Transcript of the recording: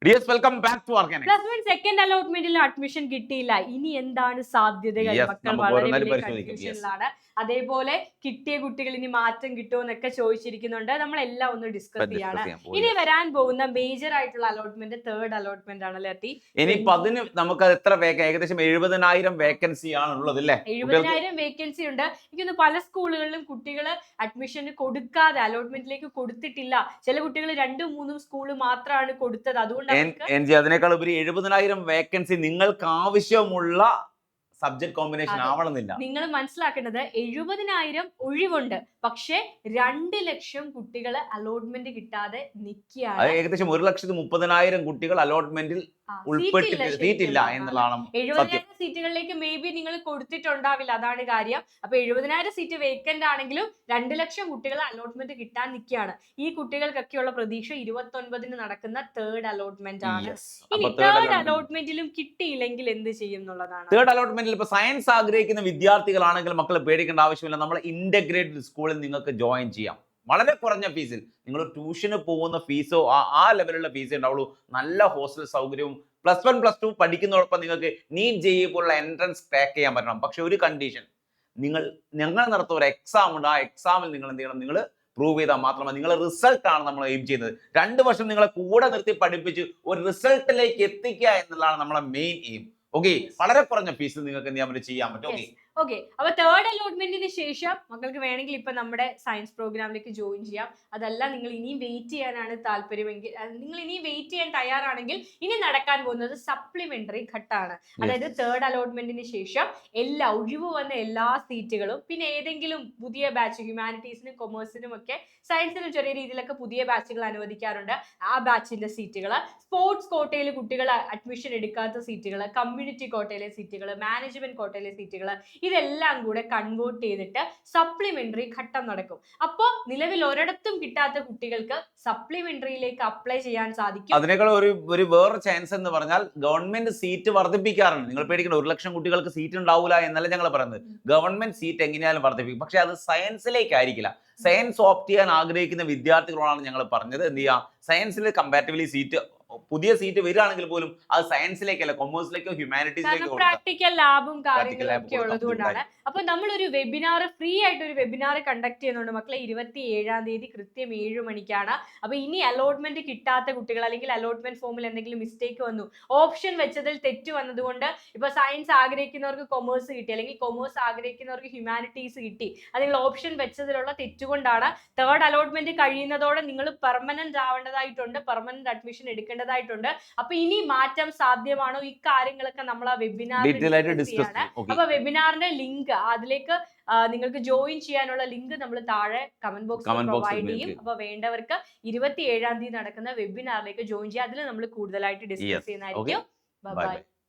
Yes, welcome back to Organic. Plus one second അലോട്ട്മെന്റിൽ admission കിട്ടിയില്ല. ഇനി എന്താണ് സാധ്യതകൾ? മക്കൾ വളരെ വലിയ കൺഫ്യൂഷനിലാണ്. അതേപോലെ കിട്ടിയ കുട്ടികൾ ഇനി മാറ്റം കിട്ടുമോ എന്നൊക്കെ ചോദിച്ചിരിക്കുന്നുണ്ട്. നമ്മളെല്ലാം ഒന്ന് ഡിസ്കസ് ചെയ്യാണ്. ഇനി വരാൻ പോകുന്ന മേജർ ആയിട്ടുള്ള അലോട്ട്മെന്റ് തേർഡ് അലോട്ട്മെന്റ് ആണല്ലേ എത്തി. ഇനിയിപ്പോ അതിന് നമുക്ക് എത്ര ഏകദേശം 70,000 വേക്കൻസി ആണുള്ളത് അല്ലേ? 70,000 വേക്കൻസി ഉണ്ട്. എനിക്കൊന്ന് പല സ്കൂളുകളിലും കുട്ടികൾ അഡ്മിഷന് കൊടുക്കാതെ അലോട്ട്മെന്റിലേക്ക് കൊടുത്തിട്ടില്ല. ചില കുട്ടികൾ 2-3 സ്കൂള് മാത്രമാണ് കൊടുത്തത്. അതുകൊണ്ട് അതിനേക്കാൾ ഉപരി 70,000 വേക്കൻസി നിങ്ങൾക്ക് ആവശ്യമുള്ള സബ്ജക്ട് കോമ്പിനേഷൻ ആവണമെന്നില്ല. നിങ്ങൾ മനസ്സിലാക്കേണ്ടത് 70,000 ഒഴിവുണ്ട്, പക്ഷെ 2 ലക്ഷം കുട്ടികൾ അലോട്ട്മെന്റ് കിട്ടാതെ നിൽക്കുകയാണ്. ഏകദേശം 1,30,000 കുട്ടികൾ അലോട്ട്മെന്റിൽ സീറ്റില്ല എന്നുള്ളതാണ്. 70,000 സീറ്റുകളിലേക്ക് മേ ബി നിങ്ങൾ കൊടുത്തിട്ടുണ്ടാവില്ല, അതാണ് കാര്യം. അപ്പൊ 70,000 സീറ്റ് വേക്കന്റ് ആണെങ്കിലും 2 ലക്ഷം കുട്ടികൾ അലോട്ട്മെന്റ് കിട്ടാൻ നിൽക്കുകയാണ്. ഈ കുട്ടികൾക്കൊക്കെയുള്ള പ്രതീക്ഷ 29-ന് നടക്കുന്ന തേർഡ് അലോട്ട്മെന്റ് ആണ്. ഇനി തേർഡ് അലോട്ട്മെന്റിലും കിട്ടിയില്ലെങ്കിൽ എന്ത് ചെയ്യും എന്നുള്ളതാണ്. തേർഡ് അലോട്ട്മെന്റിൽ ഇപ്പൊ സയൻസ് ആഗ്രഹിക്കുന്ന വിദ്യാർത്ഥികളാണെങ്കിൽ മക്കൾ പേടിക്കേണ്ട ആവശ്യമില്ല. നമ്മൾ ഇന്റഗ്രേറ്റഡ് സ്കൂളിൽ നിങ്ങൾക്ക് ജോയിൻ ചെയ്യാം. വളരെ കുറഞ്ഞ ഫീസിൽ നിങ്ങൾ ട്യൂഷന് പോകുന്ന ഫീസോ ആ ലെവലുള്ള ഫീസേ ഉണ്ടാവുള്ളൂ. നല്ല ഹോസ്റ്റൽ സൗകര്യവും +1 +2 പഠിക്കുന്നതോടൊപ്പം നിങ്ങൾക്ക് നീറ്റ് JEE പോലുള്ള എൻട്രൻസ് ക്രാക്ക് ചെയ്യാൻ പറ്റണം. പക്ഷെ ഒരു കണ്ടീഷൻ, ഞങ്ങൾ നടത്തുന്ന ഒരു എക്സാം ഉണ്ട്. ആ എക്സാമിൽ നിങ്ങൾ എന്ത് ചെയ്യണം? നിങ്ങൾ പ്രൂവ് ചെയ്താൽ മാത്രമേ. നിങ്ങളെ റിസൾട്ട് ആണ് നമ്മൾ എയിം ചെയ്യുന്നത്. 2 വർഷം നിങ്ങളെ കൂടെ നിർത്തി പഠിപ്പിച്ച് ഒരു റിസൾട്ടിലേക്ക് എത്തിക്കുക എന്നുള്ളതാണ് നമ്മളെ മെയിൻ എയിം. ഓക്കെ, വളരെ കുറഞ്ഞ ഫീസിൽ നിങ്ങൾക്ക് ചെയ്യാൻ പറ്റും. ഓക്കെ, അപ്പൊ തേർഡ് അലോട്ട്മെന്റിന് ശേഷം മക്കൾക്ക് വേണമെങ്കിൽ ഇപ്പൊ നമ്മുടെ സയൻസ് പ്രോഗ്രാമിലേക്ക് ജോയിൻ ചെയ്യാം. അതല്ല നിങ്ങൾ ഇനിയും വെയിറ്റ് ചെയ്യാനാണ് താല്പര്യമെങ്കിൽ, നിങ്ങൾ ഇനിയും വെയിറ്റ് ചെയ്യാൻ തയ്യാറാണെങ്കിൽ ഇനി നടക്കാൻ പോകുന്നത് സപ്ലിമെന്ററി ഘട്ടമാണ്. അതായത് തേർഡ് അലോട്ട്മെന്റിന് ശേഷം ഒഴിവ് വന്ന എല്ലാ സീറ്റുകളും, പിന്നെ ഏതെങ്കിലും പുതിയ ബാച്ച് ഹ്യൂമാനിറ്റീസിനും കൊമേഴ്സിനും ഒക്കെ സയൻസിനും ചെറിയ രീതിയിലൊക്കെ പുതിയ ബാച്ചുകൾ അനുവദിക്കാറുണ്ട്. ആ ബാച്ചിന്റെ സീറ്റുകൾ, സ്പോർട്സ് കോട്ടയിൽ കുട്ടികൾ അഡ്മിഷൻ എടുക്കാത്ത സീറ്റുകൾ, കമ്മ്യൂണിറ്റി കോട്ടയിലെ സീറ്റുകൾ, മാനേജ്മെന്റ് കോട്ടയിലെ സീറ്റുകൾ, ഇതെല്ലാം കൂടെ കൺവേർട്ട് ചെയ്തിട്ട് സപ്ലിമെന്ററി ഘട്ടം നടക്കും. അപ്പോൾ നിലവിൽ ഒരിടത്തും കിട്ടാത്ത കുട്ടികൾക്ക് സപ്ലിമെന്ററിയിലേക്ക് അപ്ലൈ ചെയ്യാൻ സാധിക്കും. അതിനേക്കാൾ ഒരു വേറെ ചാൻസ് എന്ന് പറഞ്ഞാൽ ഗവൺമെന്റ് സീറ്റ് വർദ്ധിപ്പിക്കാറുണ്ട്. നിങ്ങൾ പേടിക്കണം, 1 ലക്ഷം കുട്ടികൾക്ക് സീറ്റ് ഉണ്ടാവില്ല എന്നല്ല ഞങ്ങൾ പറയുന്നത്. ഗവൺമെന്റ് സീറ്റ് എങ്ങനെയാലും വർദ്ധിപ്പിക്കും. പക്ഷെ അത് സയൻസിലേക്ക് ആയിരിക്കില്ല. സയൻസ് ഓപ്റ്റ് ചെയ്യാൻ ആഗ്രഹിക്കുന്ന വിദ്യാർത്ഥികളോടാണ് ഞങ്ങൾ പറഞ്ഞത് എന്ത് ചെയ്യാം, സയൻസിൽ കമ്പാരിറ്റീവ്ലി പുതിയ സീറ്റ് വരികയാണെങ്കിൽ പോലും അത് സയൻസിലേക്കല്ല, കൊമേഴ്സിലേക്കോ ഹ്യൂമാനിറ്റീസിലേക്കോ. പ്രാക്ടിക്കൽ ലാബും കാര്യങ്ങളൊക്കെ ഉള്ളതുകൊണ്ടാണ്. അപ്പൊ നമ്മളൊരു വെബിനാർ, ഫ്രീ ആയിട്ട് ഒരു വെബിനാർ കണ്ടക്ട് ചെയ്യുന്നുണ്ട് മക്കളെ. 27-ാം തീയതി കൃത്യം 7 മണിക്കാണ്. അപ്പൊ ഇനി അലോട്ട്മെന്റ് കിട്ടാത്ത കുട്ടികൾ, അല്ലെങ്കിൽ അലോട്ട്മെന്റ് ഫോമിൽ എന്തെങ്കിലും മിസ്റ്റേക്ക് വന്നു, ഓപ്ഷൻ വെച്ചതിൽ തെറ്റ് വന്നതുകൊണ്ട്, ഇപ്പൊ സയൻസ് ആഗ്രഹിക്കുന്നവർക്ക് കൊമേഴ്സ് കിട്ടി, അല്ലെങ്കിൽ കൊമേഴ്സ് ആഗ്രഹിക്കുന്നവർക്ക് ഹ്യൂമാനിറ്റീസ് കിട്ടി, അത് നിങ്ങൾ ഓപ്ഷൻ വെച്ചതിലുള്ള തെറ്റുകൊണ്ടാണ്. തേർഡ് അലോട്ട്മെന്റ് കഴിയുന്നതോടെ നിങ്ങൾ പെർമനന്റ് ആവേണ്ടതായിട്ടുണ്ട്, പെർമനന്റ് അഡ്മിഷൻ എടുക്കേണ്ടതായിട്ടുണ്ട്. അപ്പൊ ഇനി മാറ്റം സാധ്യമാണോ? ഈ കാര്യങ്ങളൊക്കെ നമ്മൾ ആ വെബിനാറിൽ ഡിസ്കസ് ചെയ്യാണ്. അപ്പൊ വെബിനാറിന്റെ ലിങ്ക്, അതിലേക്ക് നിങ്ങൾക്ക് ജോയിൻ ചെയ്യാനുള്ള ലിങ്ക് നമ്മൾ താഴെ കമന്റ് ബോക്സിൽ പ്രൊവൈഡ് ചെയ്യും. അപ്പൊ വേണ്ടവർക്ക് 27-ാം തീയതി നടക്കുന്ന വെബിനാറിലേക്ക് ജോയിൻ ചെയ്യാം. അതിൽ നമ്മൾ കൂടുതലായിട്ട് ഡിസ്കസ് ചെയ്യുന്നതായിരിക്കും. ബൈ.